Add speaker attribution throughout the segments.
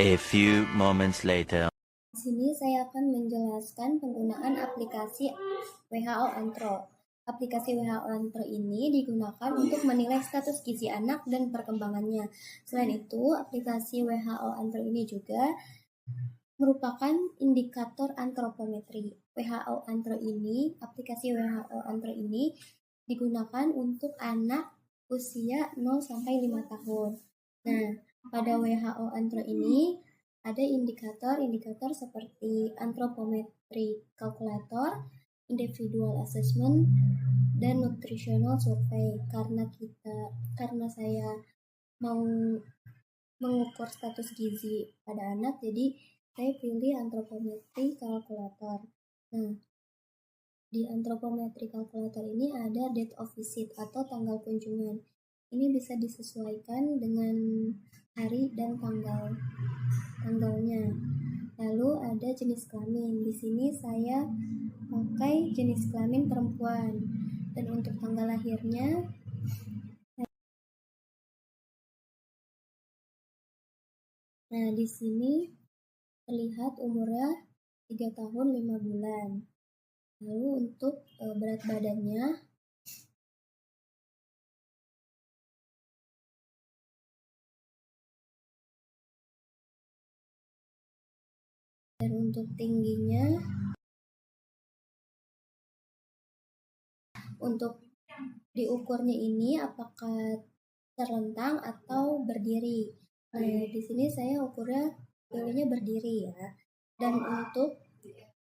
Speaker 1: A few moments later.
Speaker 2: Di sini saya akan menjelaskan penggunaan aplikasi WHO Antro. Aplikasi WHO Antro ini digunakan untuk menilai status gizi anak dan perkembangannya. Selain itu, aplikasi WHO Antro ini juga merupakan indikator antropometri. Aplikasi WHO Antro ini digunakan untuk anak usia 0 sampai 5 tahun. Nah, pada WHO Antro ini ada indikator-indikator seperti anthropometry calculator, individual assessment, dan nutritional survey. Karena saya mau mengukur status gizi pada anak, jadi saya pilih anthropometry calculator. Nah, di anthropometry calculator ini ada date of visit atau tanggal kunjungan. Ini bisa disesuaikan dengan hari dan tanggalnya. Lalu ada jenis kelamin. Di sini saya pakai jenis kelamin perempuan. Dan untuk tanggal lahirnya, nah di sini terlihat umurnya 3 tahun 5 bulan. Lalu untuk berat badannya, dan untuk tingginya, untuk diukurnya ini apakah terlentang atau berdiri. Nah, di sini saya ukurnya pilihnya berdiri ya. Dan untuk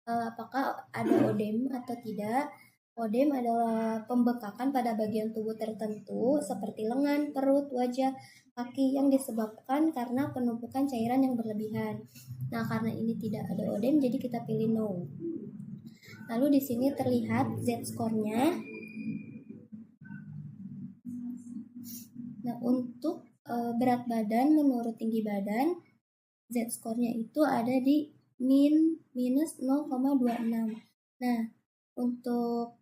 Speaker 2: apakah ada odem atau tidak? Odem adalah pembekakan pada bagian tubuh tertentu seperti lengan, perut, wajah, kaki yang disebabkan karena penumpukan cairan yang berlebihan. Nah, karena ini tidak ada odem, jadi kita pilih no. Lalu di sini terlihat Z-score-nya. Nah, untuk berat badan menurut tinggi badan, Z-score-nya itu ada di minus 0,26. Nah, untuk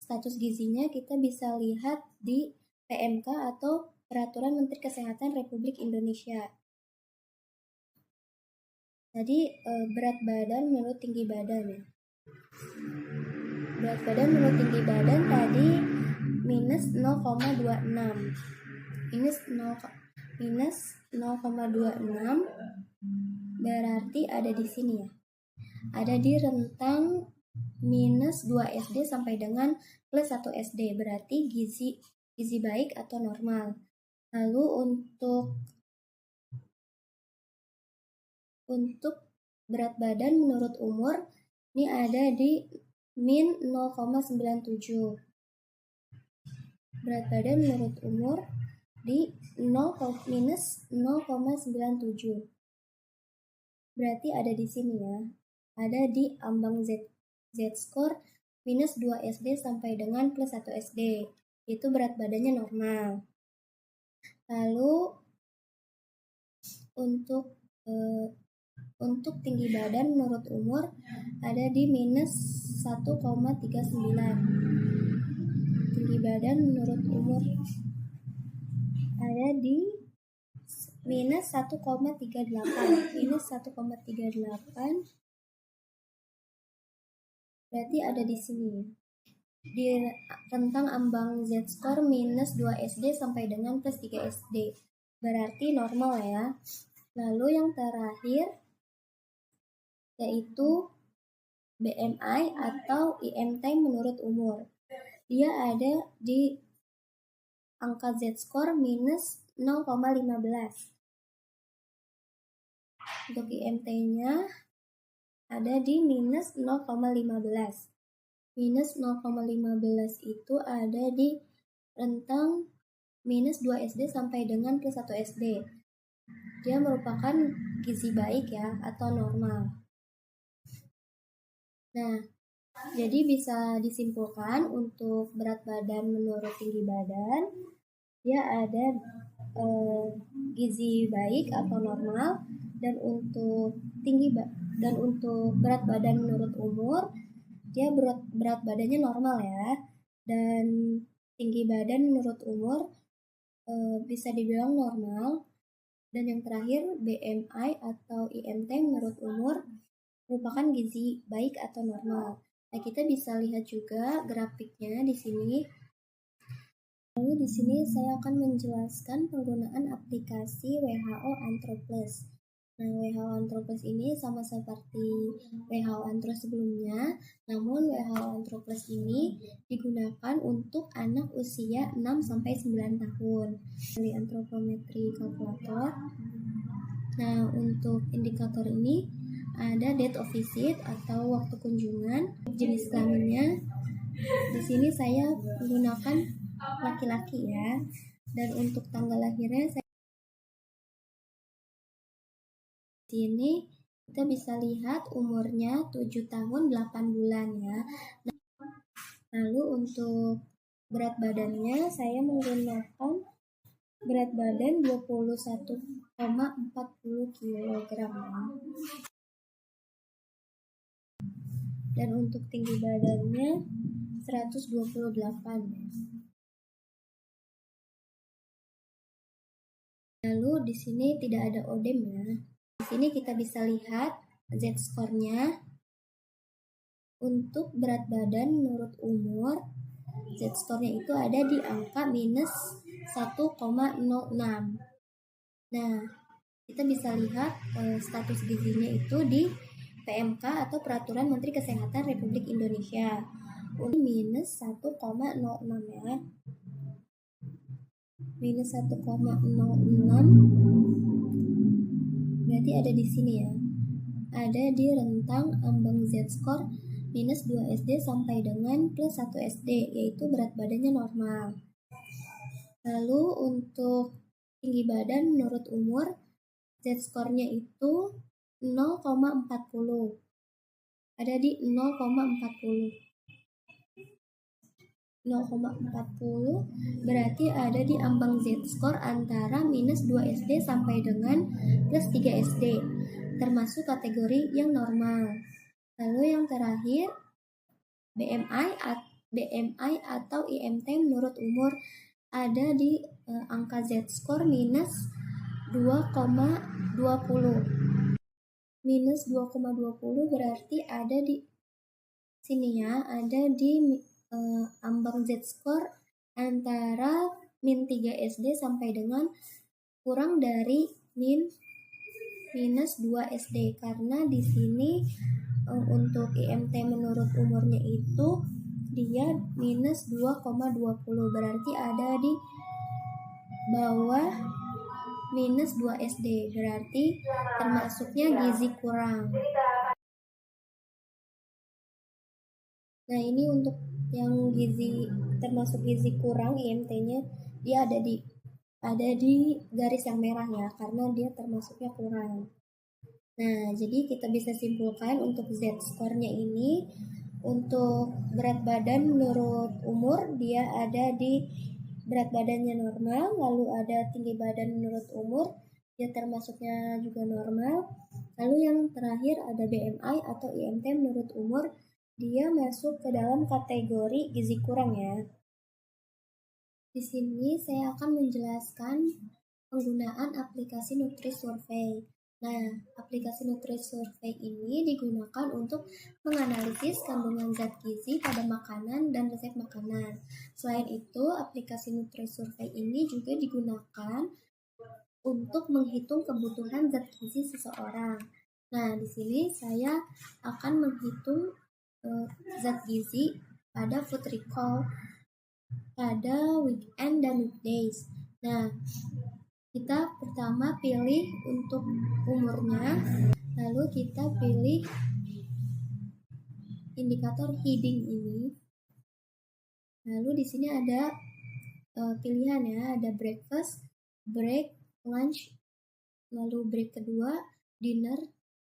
Speaker 2: status gizinya kita bisa lihat di PMK atau Peraturan Menteri Kesehatan Republik Indonesia. Jadi berat badan menurut tinggi badan ya. Berat badan menurut tinggi badan tadi minus 0,26. Minus 0,26 berarti ada di sini ya. Ada di rentang minus 2 SD sampai dengan plus 1 SD, berarti gizi baik atau normal. Lalu untuk berat badan menurut umur ini ada di min 0,97. Berat badan menurut umur di minus 0,97. Berarti ada di sini ya. Ada di ambang Z-score minus 2 SD sampai dengan plus 1 SD. Itu berat badannya normal. Lalu untuk tinggi badan menurut umur ada di minus 1,39. Tinggi badan menurut umur ada di minus 1,38. Minus 1,38 berarti ada di sini. Di rentang ambang Z-score minus 2 SD sampai dengan plus 3 SD. Berarti normal ya. Lalu yang terakhir yaitu BMI atau IMT menurut umur. Dia ada di angka Z-score minus 0,15. Untuk IMT-nya ada di minus 0,15. Minus 0,15 itu ada di rentang minus 2 SD sampai dengan plus 1 SD. Dia merupakan gizi baik ya atau normal. Nah, jadi bisa disimpulkan untuk berat badan menurut tinggi badan, dia ada gizi baik atau normal, dan untuk berat badan menurut umur, dia berat badannya normal ya, dan tinggi badan menurut umur bisa dibilang normal, Dan yang terakhir, BMI atau IMT menurut umur merupakan gizi baik atau normal. Nah, kita bisa lihat juga grafiknya di sini. Lalu di sini saya akan menjelaskan penggunaan aplikasi WHO Anthroplus. Nah, WHO Anthroplus ini sama seperti WHO Anthro sebelumnya, namun WHO Anthroplus ini digunakan untuk anak usia 6-9 tahun. Dari antropometri kalkulator. Nah, untuk indikator ini ada date of visit atau waktu kunjungan, jenis kelaminnya. Di sini saya menggunakan laki-laki ya. Dan untuk tanggal lahirnya saya di sini kita bisa lihat umurnya 7 tahun 8 bulan ya. Lalu untuk berat badannya saya menggunakan berat badan 21,40 kg ya. Dan untuk tinggi badannya 128 ya. Lalu di sini tidak ada odem ya. Di sini kita bisa lihat Z-score-nya. Untuk berat badan menurut umur, Z-score-nya itu ada di angka minus 1,06. Nah, kita bisa lihat status gizinya itu di PMK atau Peraturan Menteri Kesehatan Republik Indonesia. Untuk minus 1,06 ya. Minus 1,06 berarti ada di sini ya. Ada di rentang ambang Z-score minus 2 SD sampai dengan plus 1 SD, yaitu berat badannya normal. Lalu untuk tinggi badan menurut umur, Z-score-nya itu 0,40. Ada di 0,40. 0,40 berarti ada di ambang Z-score antara minus 2 SD sampai dengan plus 3 SD, termasuk kategori yang normal. Lalu yang terakhir, BMI atau IMT menurut umur ada di angka Z-score minus 2,20. Minus 2,20 berarti ada di sini ya, ada di ambang Z-score antara min 3 SD sampai dengan kurang dari minus 2 SD, karena di sini untuk IMT menurut umurnya itu dia minus 2,20, berarti ada di bawah minus 2 SD, berarti termasuknya gizi kurang. Nah, ini untuk yang gizi termasuk gizi kurang, IMT-nya dia ada di garis yang merah ya, karena dia termasuknya kurang. Nah, jadi kita bisa simpulkan untuk Z-score-nya ini, untuk berat badan menurut umur dia ada di berat badannya normal, lalu ada tinggi badan menurut umur dia termasuknya juga normal. Lalu yang terakhir ada BMI atau IMT menurut umur, dia masuk ke dalam kategori gizi kurang ya. Di sini saya akan menjelaskan penggunaan aplikasi NutriSurvey. Nah, aplikasi NutriSurvey ini digunakan untuk menganalisis kandungan zat gizi pada makanan dan resep makanan. Selain itu, aplikasi NutriSurvey ini juga digunakan untuk menghitung kebutuhan zat gizi seseorang. Nah, di sini saya akan menghitung zat gizi pada food recall pada weekend dan weekdays. Nah, kita pertama pilih untuk umurnya, lalu kita pilih indikator heading ini. Lalu di sini ada pilihan ya, ada breakfast, break, lunch, lalu break kedua, dinner,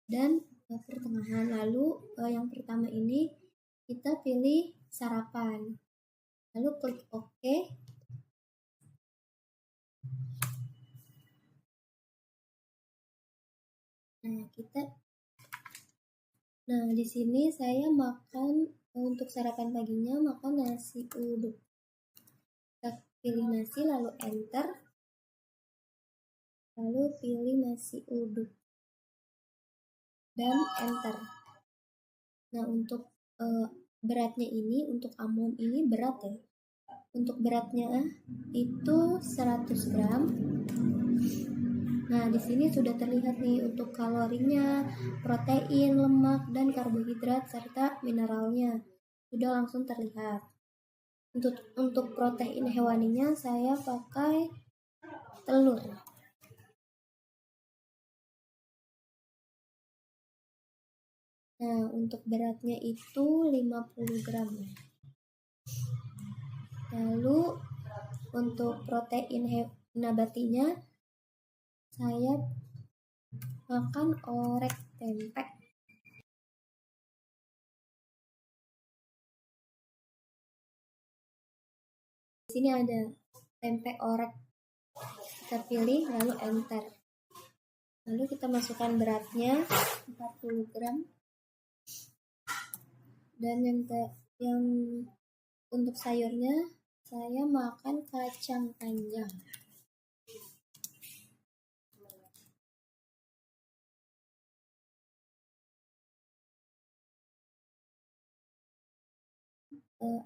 Speaker 2: dan pertengahan. Lalu yang pertama ini kita pilih sarapan. Lalu klik OK. Nah, di sini saya makan untuk sarapan paginya makan nasi uduk. Kita pilih nasi lalu enter. lalu pilih nasi uduk dan enter. Nah, untuk beratnya ini, untuk amon ini berat ya. Untuk beratnya itu 100 gram. Nah, di sini sudah terlihat nih untuk kalorinya, protein, lemak, dan karbohidrat serta mineralnya. Sudah langsung terlihat. Untuk protein hewaninya saya pakai telur. Nah, untuk beratnya itu 50 gram. Lalu untuk protein nabatinya saya makan orek tempe. Di sini ada tempe orek. Kita pilih lalu enter. Lalu kita masukkan beratnya 40 gram. Dan yang untuk sayurnya saya makan kacang panjang.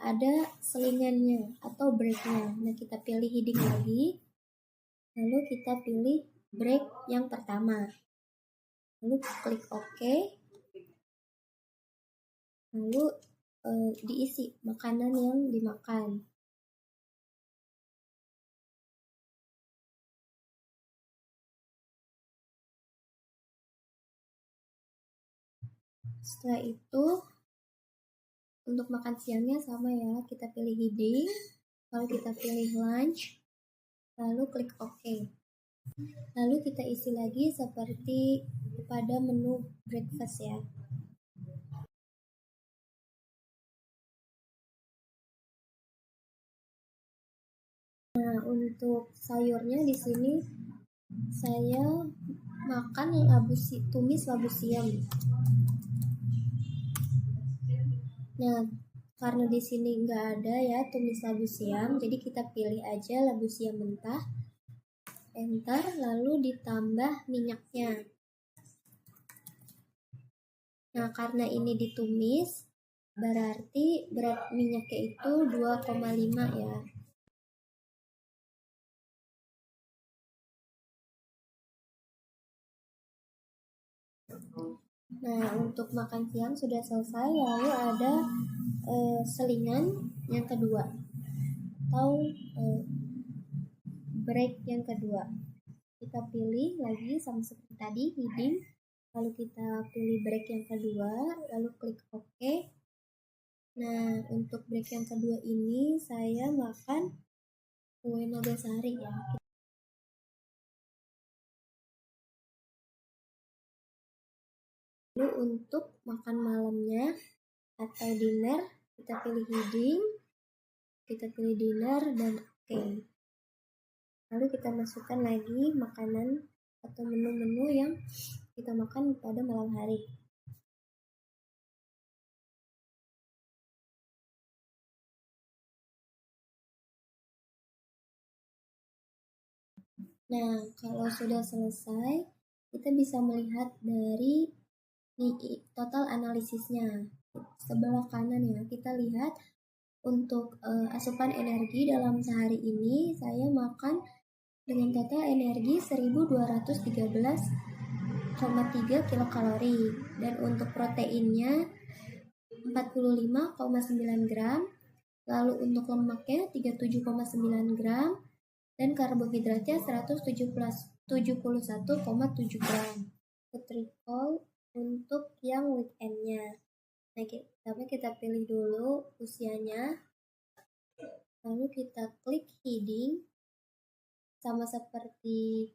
Speaker 2: Ada selingannya atau breaknya. Nah, kita pilih heading lagi. Lalu kita pilih break yang pertama. Lalu klik OK. Lalu diisi makanan yang dimakan. Setelah itu untuk makan siangnya sama ya, kita pilih heading, lalu kita pilih lunch, lalu klik OK. Lalu kita isi lagi seperti pada menu breakfast ya. Nah, untuk sayurnya di sini saya makan tumis labu siam. Nah, karena di sini nggak ada ya tumis labu siam, jadi kita pilih aja labu siam mentah. Enter, lalu ditambah minyaknya. Nah, karena ini ditumis, berarti berat minyaknya itu 2,5 ya. Nah, untuk makan siang sudah selesai, lalu ada selingan yang kedua atau break yang kedua. Kita pilih lagi sama seperti tadi heading, lalu kita pilih break yang kedua, lalu klik OK. Nah, untuk break yang kedua ini saya makan kue nagasari ya. Lalu untuk makan malamnya atau dinner, kita pilih heading, kita pilih dinner dan OK. Lalu kita masukkan lagi makanan atau menu-menu yang kita makan pada malam hari. Nah, kalau sudah selesai, kita bisa melihat dari total analisisnya. Sebelah kanan ya, kita lihat untuk asupan energi dalam sehari ini saya makan dengan total energi 1213,3 kilokalori, dan untuk proteinnya 45,9 gram, lalu untuk lemaknya 37,9 gram, dan karbohidratnya 171,7 gram. Recall untuk yang weekendnya. Nah, kita pilih dulu usianya, lalu kita klik heading sama seperti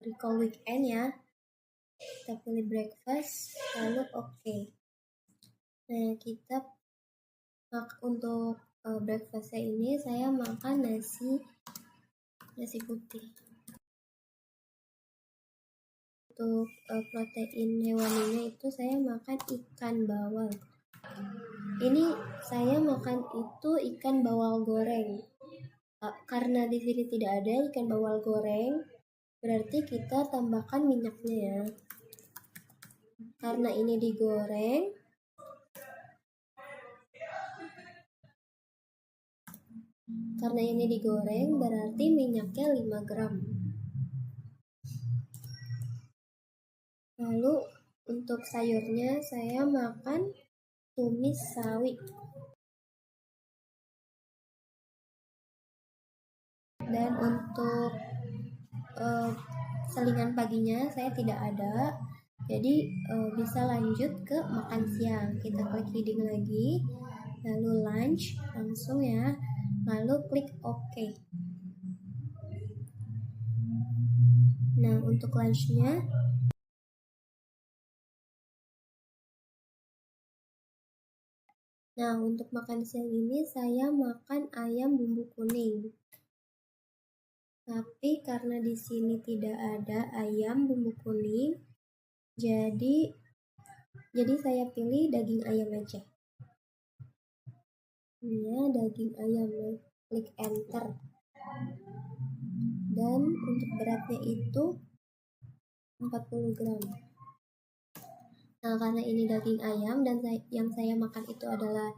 Speaker 2: recall weekend ya. Kita pilih breakfast, lalu OK. Nah, kita untuk breakfastnya ini saya makan nasi putih. Untuk protein hewaninya itu saya makan ikan bawal. Ini saya makan itu ikan bawal goreng. Karena di sini tidak ada ikan bawal goreng, Berarti kita tambahkan minyaknya ya. Karena ini digoreng, berarti minyaknya 5 gram. Lalu untuk sayurnya saya makan tumis sawi. Dan untuk selingan paginya saya tidak ada, jadi bisa lanjut ke makan siang. Kita klik heading lagi, lalu lunch langsung ya, lalu klik OK. Nah, untuk lunchnya untuk makan siang ini saya makan ayam bumbu kuning. Tapi karena di sini tidak ada ayam bumbu kuning, jadi saya pilih daging ayam aja. Ini ya, daging ayam. Klik enter. Dan untuk beratnya itu 40 gram. Nah, karena ini daging ayam dan yang saya makan itu adalah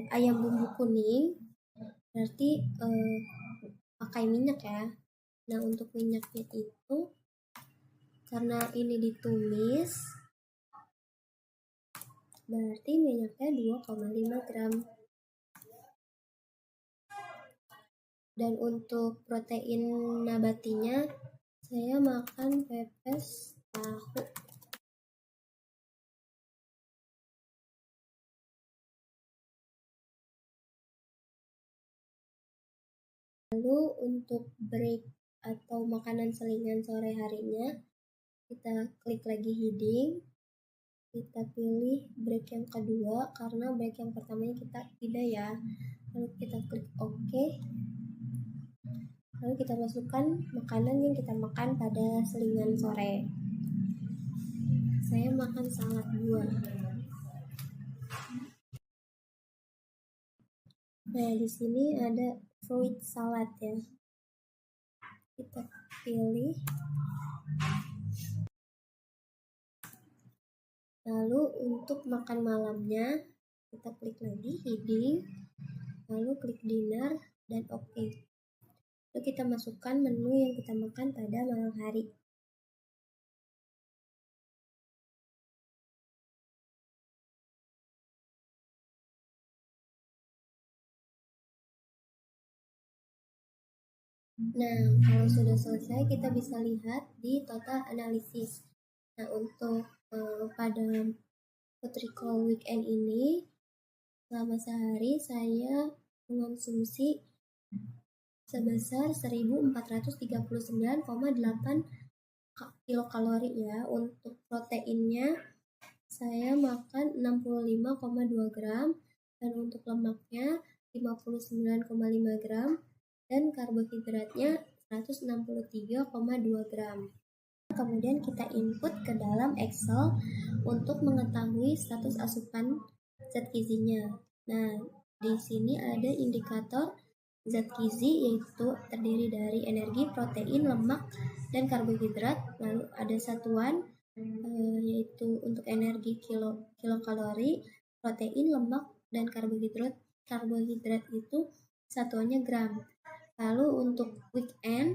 Speaker 2: ayam bumbu kuning, berarti pakai minyak ya. Nah, untuk minyaknya itu karena ini ditumis, berarti minyaknya 2,5 gram. Dan untuk protein nabatinya saya makan pepes tahu. Lalu untuk break atau makanan selingan sore harinya, kita klik lagi heading, kita pilih break yang kedua karena break yang pertamanya kita tidak ya. Lalu kita klik OK. Lalu kita masukkan makanan yang kita makan pada selingan sore. Saya makan salad buah. Nah, di sini ada fruit salad ya. Kita pilih. Lalu untuk makan malamnya, kita klik lagi heading, lalu klik dinner dan OK. Lalu kita masukkan menu yang kita makan pada malam hari. Nah, kalau sudah selesai kita bisa lihat di total analysis. Nah, untuk pada Putriko weekend ini selama sehari saya mengonsumsi sebesar 1439,8 kilokalori ya. Untuk proteinnya saya makan 65,2 gram dan untuk lemaknya 59,5 gram dan karbohidratnya 163,2 gram. Kemudian kita input ke dalam Excel untuk mengetahui status asupan zat gizinya. Nah, di sini ada indikator zat gizi yaitu terdiri dari energi, protein, lemak, dan karbohidrat. Lalu ada satuan yaitu untuk energi kilokalori, protein, lemak, dan karbohidrat itu satuannya gram. Lalu untuk weekend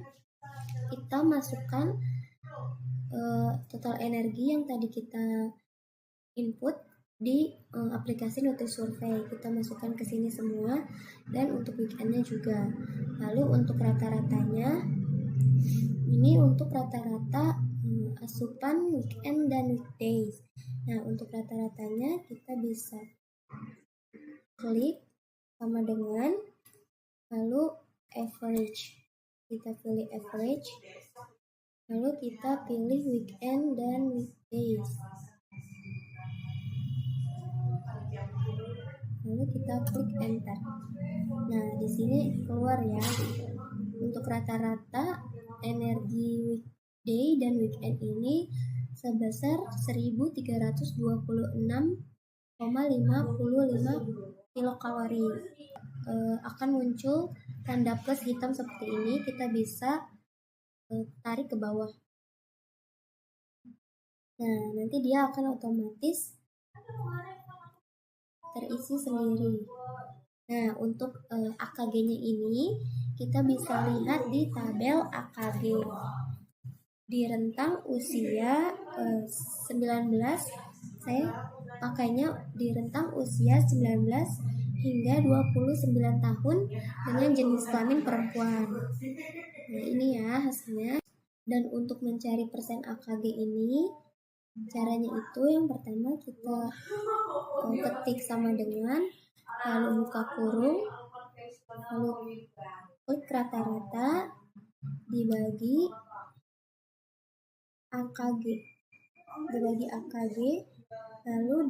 Speaker 2: kita masukkan total energi yang tadi kita input di aplikasi NutriSurvey. Kita masukkan ke sini semua dan untuk weekendnya juga. Lalu untuk rata-ratanya, ini untuk rata-rata asupan weekend dan weekdays. Nah, untuk rata-ratanya kita bisa klik sama dengan lalu average. Kita pilih average. Lalu kita pilih weekend dan weekdays. Lalu kita klik enter. Nah, di sini keluar ya. Untuk rata-rata energi weekday dan weekend ini sebesar 1326,55 kilokalori. Akan muncul tanda plus hitam seperti ini. Kita bisa tarik ke bawah. Nah, nanti dia akan otomatis terisi sendiri. Nah, untuk AKG-nya ini kita bisa lihat di tabel AKG. Di rentang usia 19, saya pakainya di rentang usia 19 hingga 29 tahun dengan jenis kelamin perempuan. Nah, ini ya hasilnya. Dan untuk mencari persen AKG ini, caranya itu yang pertama kita ketik sama dengan, lalu buka kurung, lalu klik rata-rata dibagi AKG, lalu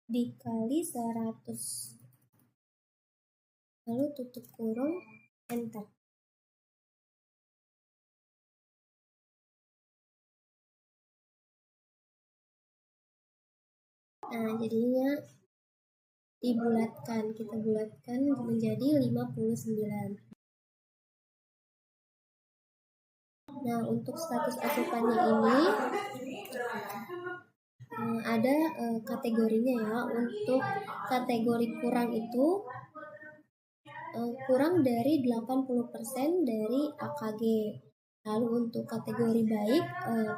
Speaker 2: dikali 100, lalu tutup kurung, enter. Nah, jadinya kita bulatkan menjadi 59. Nah, untuk status asupannya ini ada kategorinya ya. Untuk kategori kurang itu kurang dari 80% dari AKG. Lalu untuk kategori baik,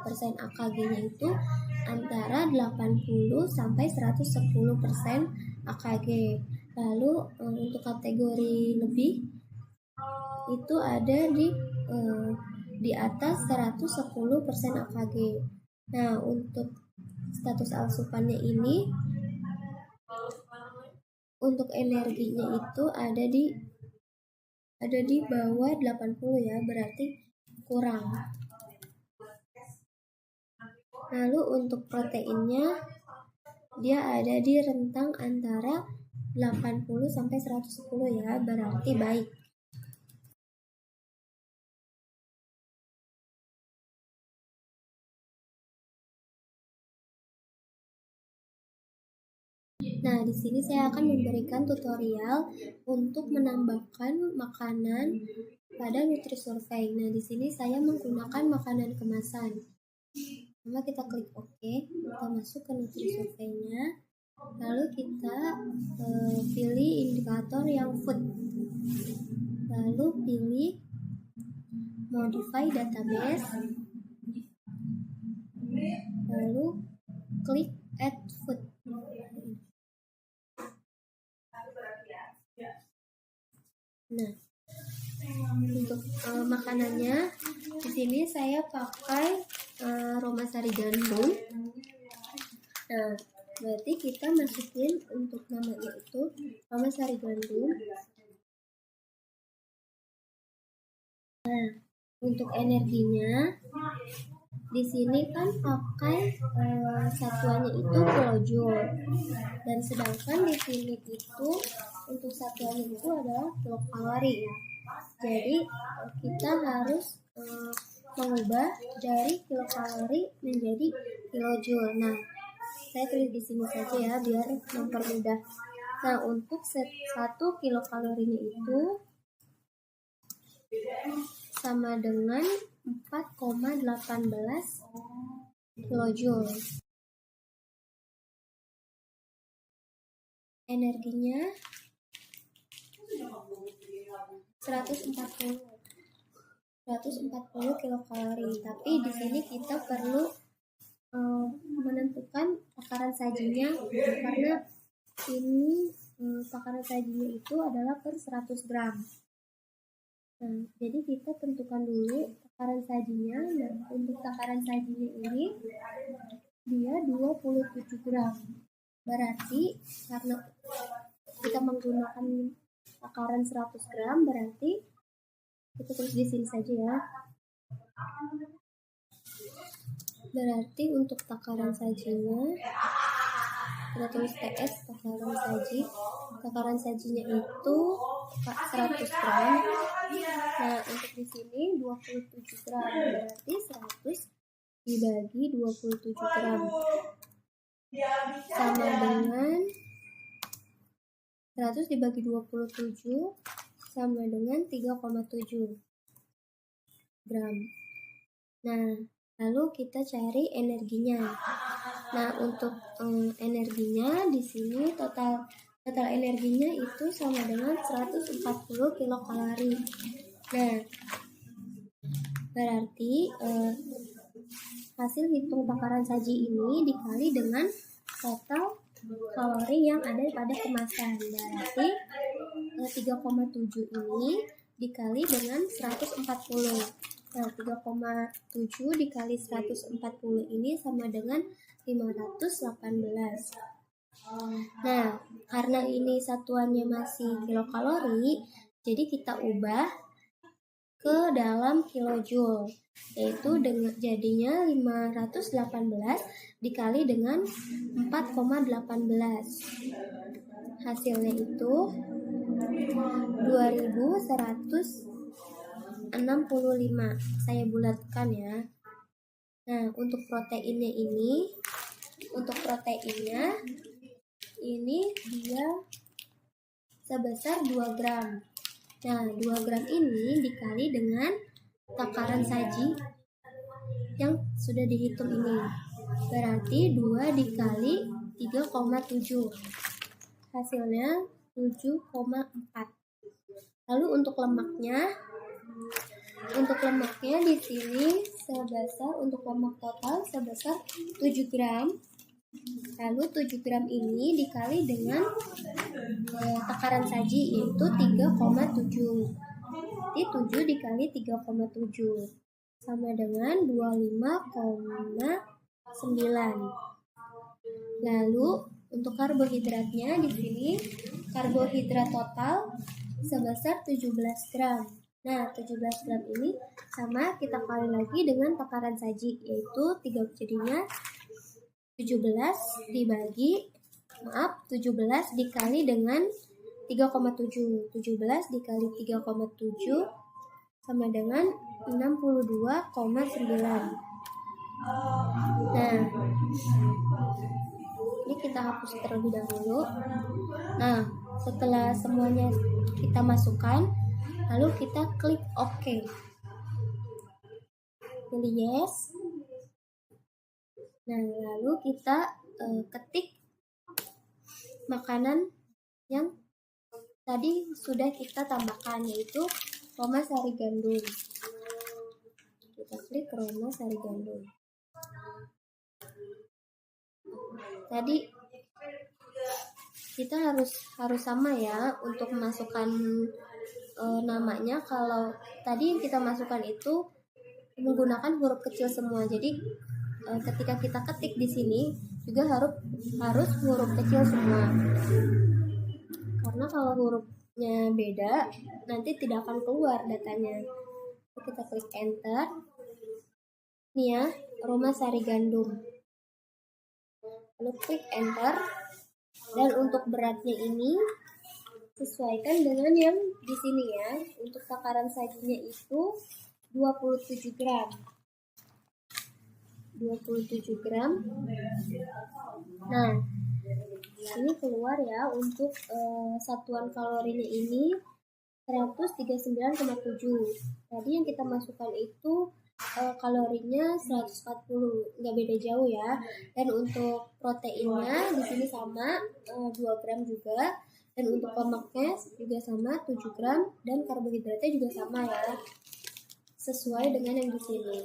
Speaker 2: persen AKG-nya itu antara 80 sampai 110% AKG. Lalu untuk kategori lebih itu ada di atas 110% AKG. Nah, untuk status asupannya ini, untuk energinya itu ada di bawah 80 ya, berarti kurang. Lalu untuk proteinnya dia ada di rentang antara 80 sampai 110 ya, berarti baik. Nah, di sini saya akan memberikan tutorial untuk menambahkan makanan pada NutriSurvey. Nah, di sini saya menggunakan makanan kemasan. Pertama kita klik OK, kita masuk ke NutriSurvey-nya, lalu kita pilih indikator yang food, lalu pilih modify database, lalu klik add food. Nah, untuk makanannya di sini saya pakai Romasari gandum. Nah, berarti kita masukin untuk namanya itu Romasari gandum. Nah, untuk energinya di sini kan pakai satuannya itu kilojoule, dan sedangkan di sini itu untuk satuannya itu adalah kilokalori ya. Jadi kita harus mengubah dari kilokalori menjadi kilojoule. Nah, saya tulis di sini saja ya biar mempermudah. Nah, untuk 1 kilokalorinya itu sama dengan 4,18 kilojoule. Energinya 140 kilokalori. Tapi di sini kita perlu menentukan takaran sajinya, karena ini takaran sajinya itu adalah per 100 gram. Nah, jadi kita tentukan dulu takaran sajinya. Nah, untuk takaran sajinya ini dia 27 gram. Berarti karena kita menggunakan takaran 100 gram, berarti kita tulis di sini saja ya. Berarti untuk takaran sajinya kita tulis TS, takaran sajinya itu 100 gram. Nah, untuk di sini 27 gram, berarti 100 dibagi 27 gram sama dengan 100 dibagi 27 sama dengan 3,7 gram. Nah, lalu kita cari energinya. Nah, untuk energinya di sini total energinya itu sama dengan 140 kilokalori. Nah, berarti hasil hitung takaran saji ini dikali dengan total kalori yang ada pada kemasan. Berarti 3,7 ini dikali dengan 140. Nah, 3,7 dikali 140 ini sama dengan 518. Nah, karena ini satuannya masih kilokalori, jadi kita ubah ke dalam kilojoule, yaitu jadinya 518 dikali dengan 4,18. Hasilnya itu 2165. Saya bulatkan ya. Nah, untuk proteinnya ini dia sebesar 2 gram. Nah, 2 gram ini dikali dengan takaran saji yang sudah dihitung ini. Berarti 2 dikali 3,7. Hasilnya 7,4. Lalu untuk lemaknya di sini untuk lemak total sebesar 7 gram. Lalu 7 gram ini dikali dengan takaran saji yaitu 3,7. Jadi 7 dikali 3,7 sama dengan 25,9. Lalu untuk karbohidratnya di sini karbohidrat total sebesar 17 gram. Nah, 17 gram ini sama kita kali lagi dengan takaran saji yaitu 3, jadinya 17 dikali dengan 3,7. 17 dikali 3,7 sama dengan 62,9. Nah, ini kita hapus terlebih dahulu. Nah, setelah semuanya kita masukkan, lalu kita klik OK. Pilih yes. Nah, lalu kita ketik makanan yang tadi sudah kita tambahkan, yaitu Roma Sari Gandum. Kita klik Roma Sari Gandum. Tadi kita harus sama ya untuk memasukkan namanya. Kalau tadi yang kita masukkan itu menggunakan huruf kecil semua, jadi ketika kita ketik di sini juga harus huruf kecil semua. Karena kalau hurufnya beda, nanti tidak akan keluar datanya. Kita klik enter. Nih ya, Roma Sari Gandum. Lalu klik enter. Dan untuk beratnya ini sesuaikan dengan yang di sini ya. Untuk takaran sajinya itu 27 gram. 27 gram. Nah, ini keluar ya untuk satuan kalorinya ini 139,7. Tadi yang kita masukkan itu kalorinya 140, nggak beda jauh ya. Dan untuk proteinnya di sini sama 2 gram juga. Dan untuk lemaknya juga sama 7 gram dan karbohidratnya juga sama ya. Sesuai dengan yang di sini.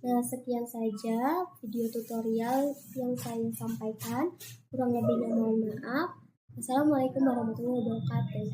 Speaker 2: Nah, sekian saja video tutorial yang saya sampaikan. Kurang lebihnya mohon maaf. Assalamualaikum warahmatullahi wabarakatuh.